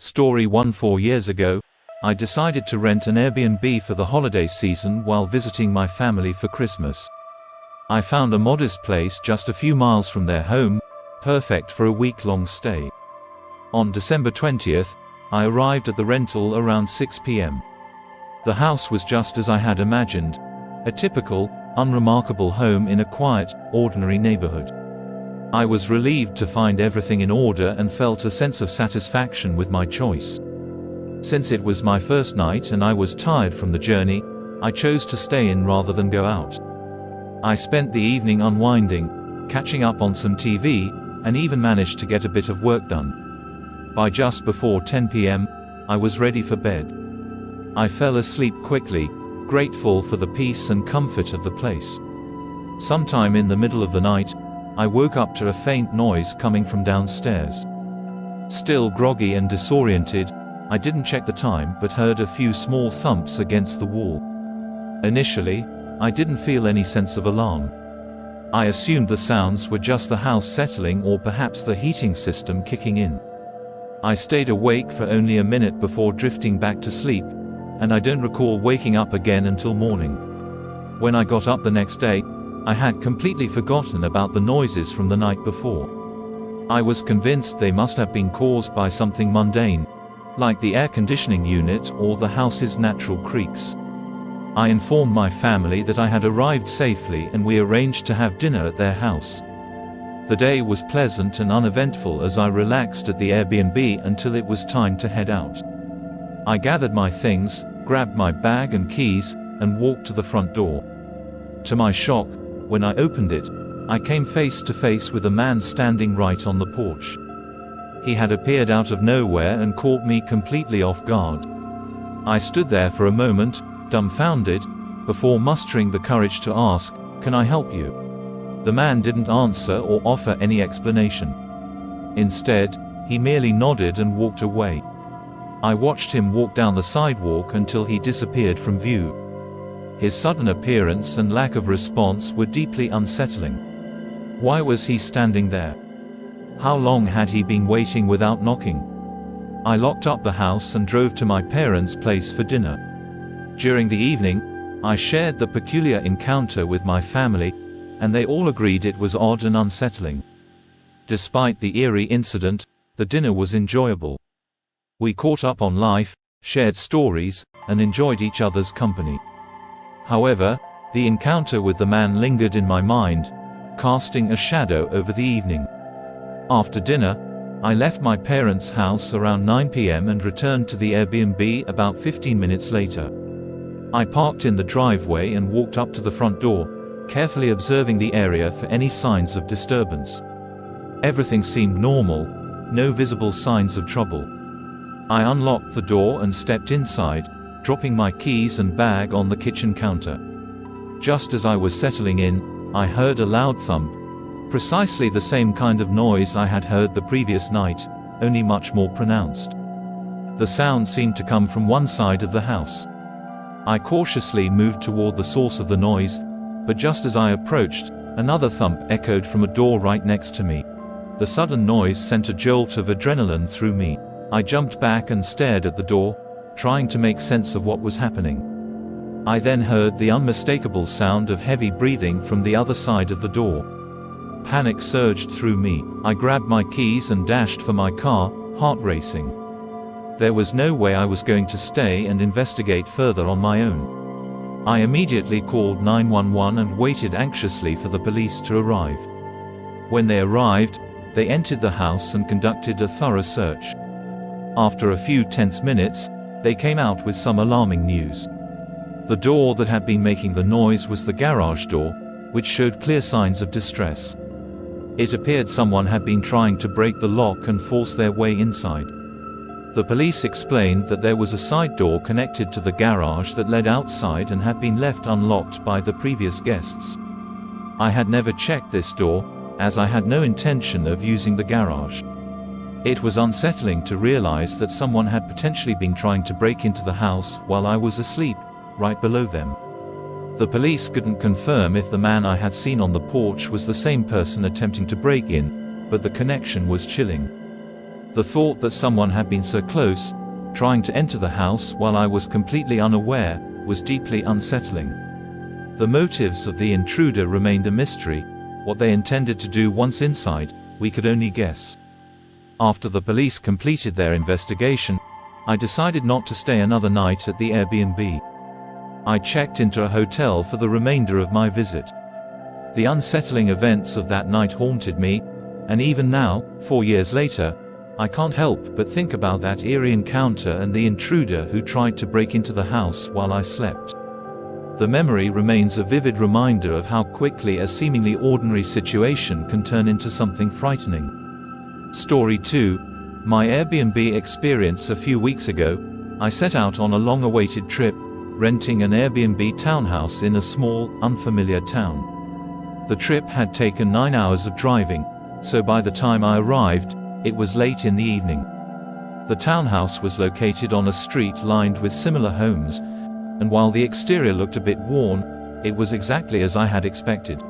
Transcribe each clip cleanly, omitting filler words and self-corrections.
Story 1. 4 years ago, I decided to rent an Airbnb for the holiday season while visiting my family for Christmas. I found a modest place just a few miles from their home, perfect for a week-long stay. On December 20th, I arrived at the rental around 6 p.m. The house was just as I had imagined, a typical, unremarkable home in a quiet, ordinary neighborhood. I was relieved to find everything in order and felt a sense of satisfaction with my choice. Since it was my first night and I was tired from the journey, I chose to stay in rather than go out. I spent the evening unwinding, catching up on some TV, and even managed to get a bit of work done. By just before 10 p.m., I was ready for bed. I fell asleep quickly, grateful for the peace and comfort of the place. Sometime in the middle of the night, I woke up to a faint noise coming from downstairs. Still groggy and disoriented, I didn't check the time but heard a few small thumps against the wall. Initially, I didn't feel any sense of alarm. I assumed the sounds were just the house settling or perhaps the heating system kicking in. I stayed awake for only a minute before drifting back to sleep, and I don't recall waking up again until morning. When I got up the next day, I had completely forgotten about the noises from the night before. I was convinced they must have been caused by something mundane, like the air conditioning unit or the house's natural creaks. I informed my family that I had arrived safely and we arranged to have dinner at their house. The day was pleasant and uneventful as I relaxed at the Airbnb until it was time to head out. I gathered my things, grabbed my bag and keys, and walked to the front door. To my shock, when I opened it, I came face to face with a man standing right on the porch. He had appeared out of nowhere and caught me completely off guard. I stood there for a moment, dumbfounded, before mustering the courage to ask, "Can I help you?" The man didn't answer or offer any explanation. Instead, he merely nodded and walked away. I watched him walk down the sidewalk until he disappeared from view. His sudden appearance and lack of response were deeply unsettling. Why was he standing there? How long had he been waiting without knocking? I locked up the house and drove to my parents' place for dinner. During the evening, I shared the peculiar encounter with my family, and they all agreed it was odd and unsettling. Despite the eerie incident, the dinner was enjoyable. We caught up on life, shared stories, and enjoyed each other's company. However, the encounter with the man lingered in my mind, casting a shadow over the evening. After dinner, I left my parents' house around 9 p.m. and returned to the Airbnb about 15 minutes later. I parked in the driveway and walked up to the front door, carefully observing the area for any signs of disturbance. Everything seemed normal, no visible signs of trouble. I unlocked the door and stepped inside, dropping my keys and bag on the kitchen counter. Just as I was settling in, I heard a loud thump, precisely the same kind of noise I had heard the previous night, only much more pronounced. The sound seemed to come from one side of the house. I cautiously moved toward the source of the noise, but just as I approached, another thump echoed from a door right next to me. The sudden noise sent a jolt of adrenaline through me. I jumped back and stared at the door, trying to make sense of what was happening. I then heard the unmistakable sound of heavy breathing from the other side of the door. Panic surged through me. I grabbed my keys and dashed for my car, heart racing. There was no way I was going to stay and investigate further on my own. I immediately called 911 and waited anxiously for the police to arrive. When they arrived, they entered the house and conducted a thorough search. After a few tense minutes, they came out with some alarming news. The door that had been making the noise was the garage door, which showed clear signs of distress. It appeared someone had been trying to break the lock and force their way inside. The police explained that there was a side door connected to the garage that led outside and had been left unlocked by the previous guests. I had never checked this door, as I had no intention of using the garage. It was unsettling to realize that someone had potentially been trying to break into the house while I was asleep, right below them. The police couldn't confirm if the man I had seen on the porch was the same person attempting to break in, but the connection was chilling. The thought that someone had been so close, trying to enter the house while I was completely unaware, was deeply unsettling. The motives of the intruder remained a mystery. What they intended to do once inside, we could only guess. After the police completed their investigation, I decided not to stay another night at the Airbnb. I checked into a hotel for the remainder of my visit. The unsettling events of that night haunted me, and even now, 4 years later, I can't help but think about that eerie encounter and the intruder who tried to break into the house while I slept. The memory remains a vivid reminder of how quickly a seemingly ordinary situation can turn into something frightening. Story 2. My Airbnb experience. A few weeks ago, I set out on a long-awaited trip, renting an Airbnb townhouse in a small, unfamiliar town. The trip had taken 9 hours of driving, so by the time I arrived, it was late in the evening. The townhouse was located on a street lined with similar homes, and while the exterior looked a bit worn, it was exactly as I had expected.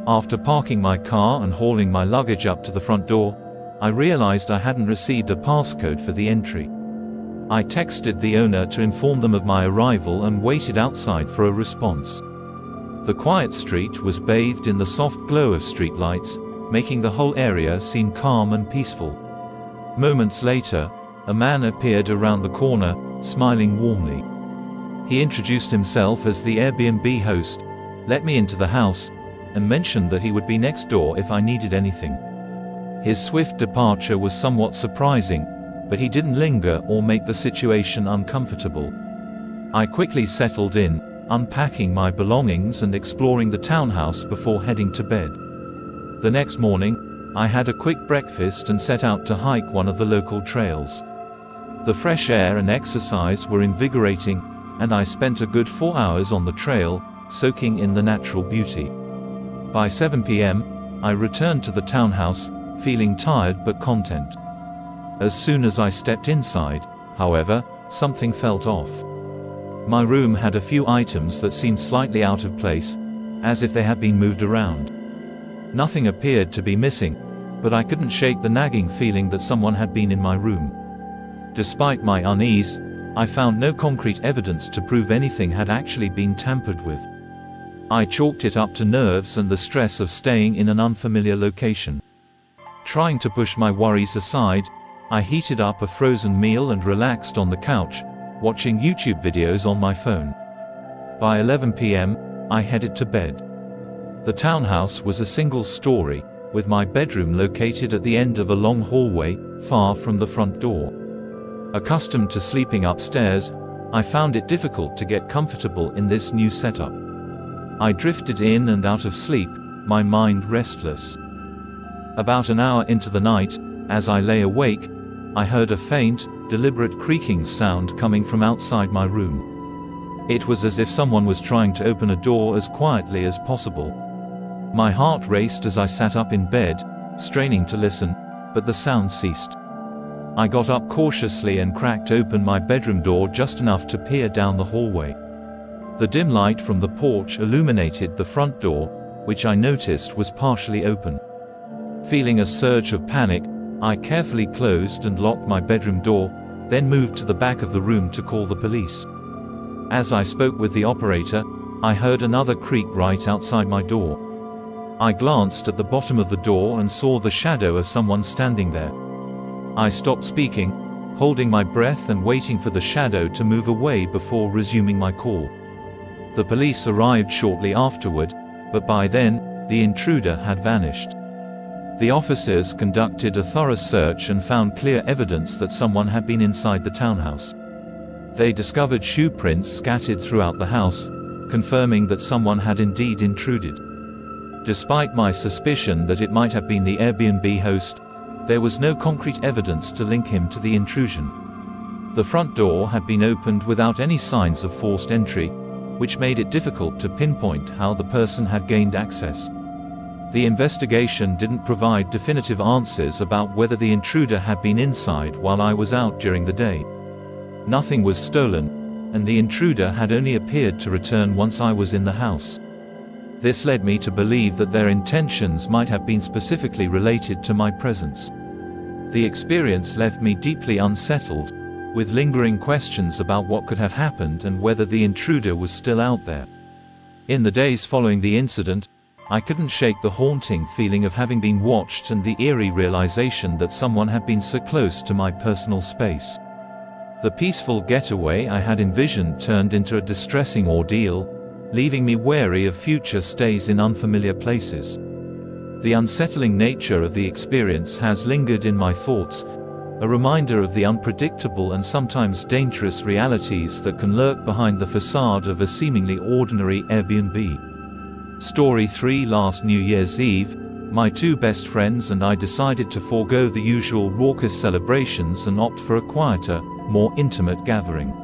After parking my car and hauling my luggage up to the front door, I realized I hadn't received a passcode for the entry. I texted the owner to inform them of my arrival and waited outside for a response. The quiet street was bathed in the soft glow of streetlights, making the whole area seem calm and peaceful. Moments later, a man appeared around the corner, smiling warmly. He introduced himself as the Airbnb host, let me into the house, and mentioned that he would be next door if I needed anything. His swift departure was somewhat surprising, but he didn't linger or make the situation uncomfortable. I quickly settled in, unpacking my belongings and exploring the townhouse before heading to bed. The next morning, I had a quick breakfast and set out to hike one of the local trails. The fresh air and exercise were invigorating, and I spent a good 4 hours on the trail, soaking in the natural beauty. By 7 p.m., I returned to the townhouse, feeling tired but content. As soon as I stepped inside, however, something felt off. My room had a few items that seemed slightly out of place, as if they had been moved around. Nothing appeared to be missing, but I couldn't shake the nagging feeling that someone had been in my room. Despite my unease, I found no concrete evidence to prove anything had actually been tampered with. I chalked it up to nerves and the stress of staying in an unfamiliar location. Trying to push my worries aside, I heated up a frozen meal and relaxed on the couch, watching YouTube videos on my phone. By 11 p.m., I headed to bed. The townhouse was a single story, with my bedroom located at the end of a long hallway, far from the front door. Accustomed to sleeping upstairs, I found it difficult to get comfortable in this new setup. I drifted in and out of sleep, my mind restless. About an hour into the night, as I lay awake, I heard a faint, deliberate creaking sound coming from outside my room. It was as if someone was trying to open a door as quietly as possible. My heart raced as I sat up in bed, straining to listen, but the sound ceased. I got up cautiously and cracked open my bedroom door just enough to peer down the hallway. The dim light from the porch illuminated the front door, which I noticed was partially open. Feeling a surge of panic, I carefully closed and locked my bedroom door, then moved to the back of the room to call the police. As I spoke with the operator, I heard another creak right outside my door. I glanced at the bottom of the door and saw the shadow of someone standing there. I stopped speaking, holding my breath and waiting for the shadow to move away before resuming my call. The police arrived shortly afterward, but by then, the intruder had vanished. The officers conducted a thorough search and found clear evidence that someone had been inside the townhouse. They discovered shoe prints scattered throughout the house, confirming that someone had indeed intruded. Despite my suspicion that it might have been the Airbnb host, there was no concrete evidence to link him to the intrusion. The front door had been opened without any signs of forced entry, which made it difficult to pinpoint how the person had gained access. The investigation didn't provide definitive answers about whether the intruder had been inside while I was out during the day. Nothing was stolen, and the intruder had only appeared to return once I was in the house. This led me to believe that their intentions might have been specifically related to my presence. The experience left me deeply unsettled, with lingering questions about what could have happened and whether the intruder was still out there. In the days following the incident, I couldn't shake the haunting feeling of having been watched and the eerie realization that someone had been so close to my personal space. The peaceful getaway I had envisioned turned into a distressing ordeal, leaving me wary of future stays in unfamiliar places. The unsettling nature of the experience has lingered in my thoughts, a reminder of the unpredictable and sometimes dangerous realities that can lurk behind the facade of a seemingly ordinary Airbnb. Story 3. Last New Year's Eve, my two best friends and I decided to forego the usual raucous celebrations and opt for a quieter, more intimate gathering.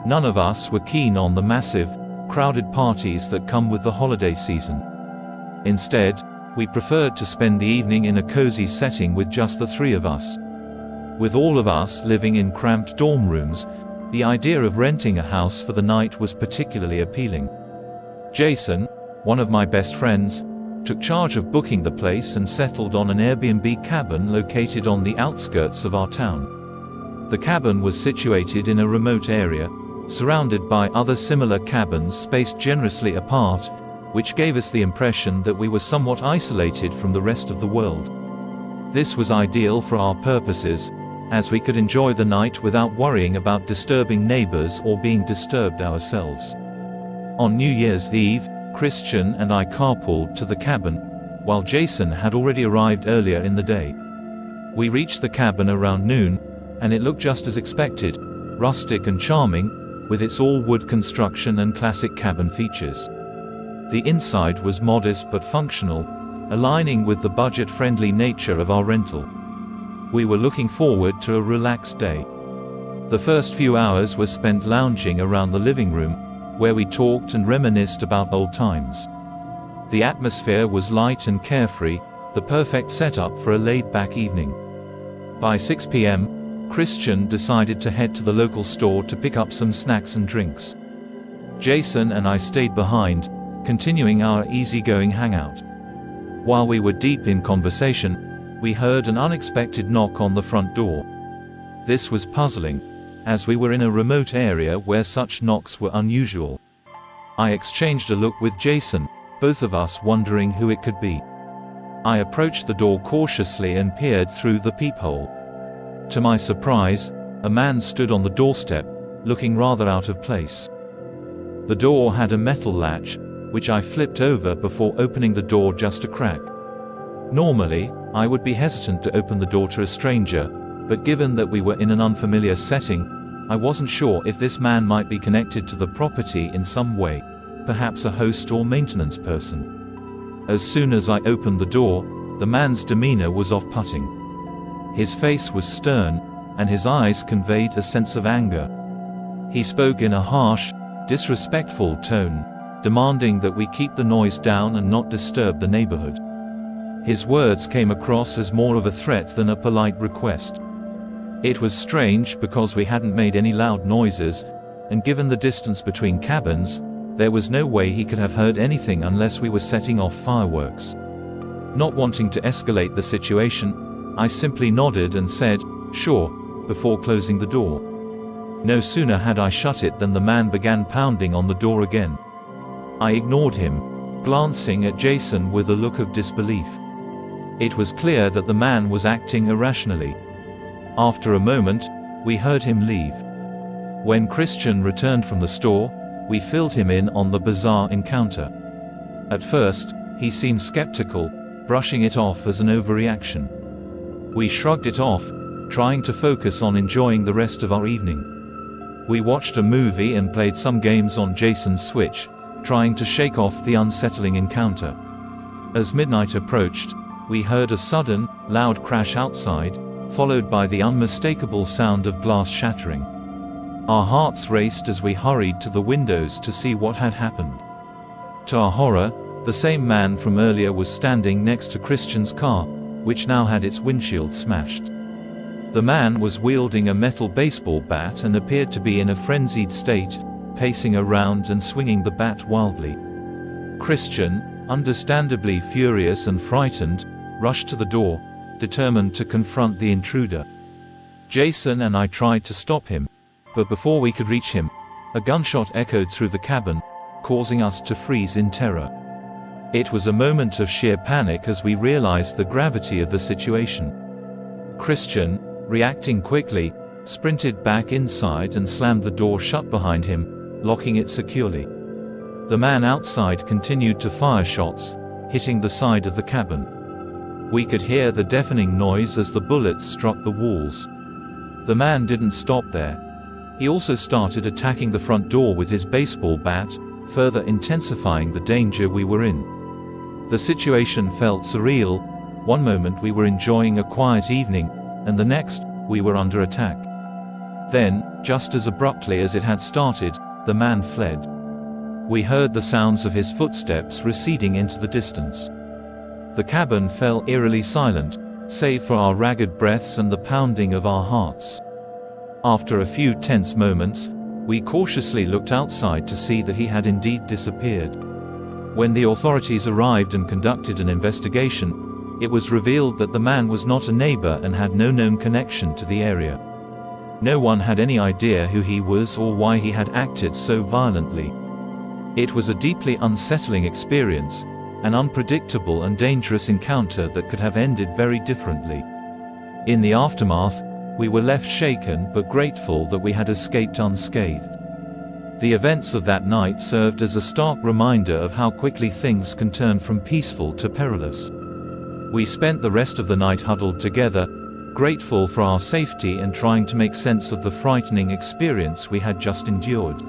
None of us were keen on the massive, crowded parties that come with the holiday season. Instead, we preferred to spend the evening in a cozy setting with just the three of us. With all of us living in cramped dorm rooms, the idea of renting a house for the night was particularly appealing. Jason, one of my best friends, took charge of booking the place and settled on an Airbnb cabin located on the outskirts of our town. The cabin was situated in a remote area, surrounded by other similar cabins spaced generously apart, which gave us the impression that we were somewhat isolated from the rest of the world. This was ideal for our purposes, as we could enjoy the night without worrying about disturbing neighbors or being disturbed ourselves. On New Year's Eve, Christian and I carpooled to the cabin, while Jason had already arrived earlier in the day. We reached the cabin around noon, and it looked just as expected, rustic and charming, with its all-wood construction and classic cabin features. The inside was modest but functional, aligning with the budget-friendly nature of our rental. We were looking forward to a relaxed day. The first few hours were spent lounging around the living room, where we talked and reminisced about old times. The atmosphere was light and carefree, the perfect setup for a laid-back evening. By 6 p.m., Christian decided to head to the local store to pick up some snacks and drinks. Jason and I stayed behind, continuing our easygoing hangout. While we were deep in conversation, we heard an unexpected knock on the front door. This was puzzling, as we were in a remote area where such knocks were unusual. I exchanged a look with Jason, both of us wondering who it could be. I approached the door cautiously and peered through the peephole. To my surprise, a man stood on the doorstep, looking rather out of place. The door had a metal latch, which I flipped over before opening the door just a crack. Normally, I would be hesitant to open the door to a stranger, but given that we were in an unfamiliar setting, I wasn't sure if this man might be connected to the property in some way, perhaps a host or maintenance person. As soon as I opened the door, the man's demeanor was off-putting. His face was stern, and his eyes conveyed a sense of anger. He spoke in a harsh, disrespectful tone, demanding that we keep the noise down and not disturb the neighborhood. His words came across as more of a threat than a polite request. It was strange because we hadn't made any loud noises, and given the distance between cabins, there was no way he could have heard anything unless we were setting off fireworks. Not wanting to escalate the situation, I simply nodded and said, "Sure," before closing the door. No sooner had I shut it than the man began pounding on the door again. I ignored him, glancing at Jason with a look of disbelief. It was clear that the man was acting irrationally. After a moment, we heard him leave. When Christian returned from the store, we filled him in on the bizarre encounter. At first, he seemed skeptical, brushing it off as an overreaction. We shrugged it off, trying to focus on enjoying the rest of our evening. We watched a movie and played some games on Jason's Switch, trying to shake off the unsettling encounter. As midnight approached, we heard a sudden, loud crash outside, followed by the unmistakable sound of glass shattering. Our hearts raced as we hurried to the windows to see what had happened. To our horror, the same man from earlier was standing next to Christian's car, which now had its windshield smashed. The man was wielding a metal baseball bat and appeared to be in a frenzied state, pacing around and swinging the bat wildly. Christian, understandably furious and frightened, rushed to the door, determined to confront the intruder. Jason and I tried to stop him, but before we could reach him, a gunshot echoed through the cabin, causing us to freeze in terror. It was a moment of sheer panic as we realized the gravity of the situation. Christian, reacting quickly, sprinted back inside and slammed the door shut behind him, locking it securely. The man outside continued to fire shots, hitting the side of the cabin. We could hear the deafening noise as the bullets struck the walls. The man didn't stop there. He also started attacking the front door with his baseball bat, further intensifying the danger we were in. The situation felt surreal. One moment we were enjoying a quiet evening, and the next, we were under attack. Then, just as abruptly as it had started, the man fled. We heard the sounds of his footsteps receding into the distance. The cabin fell eerily silent, save for our ragged breaths and the pounding of our hearts. After a few tense moments, we cautiously looked outside to see that he had indeed disappeared. When the authorities arrived and conducted an investigation, it was revealed that the man was not a neighbor and had no known connection to the area. No one had any idea who he was or why he had acted so violently. It was a deeply unsettling experience, an unpredictable and dangerous encounter that could have ended very differently. In the aftermath, we were left shaken but grateful that we had escaped unscathed. The events of that night served as a stark reminder of how quickly things can turn from peaceful to perilous. We spent the rest of the night huddled together, grateful for our safety and trying to make sense of the frightening experience we had just endured.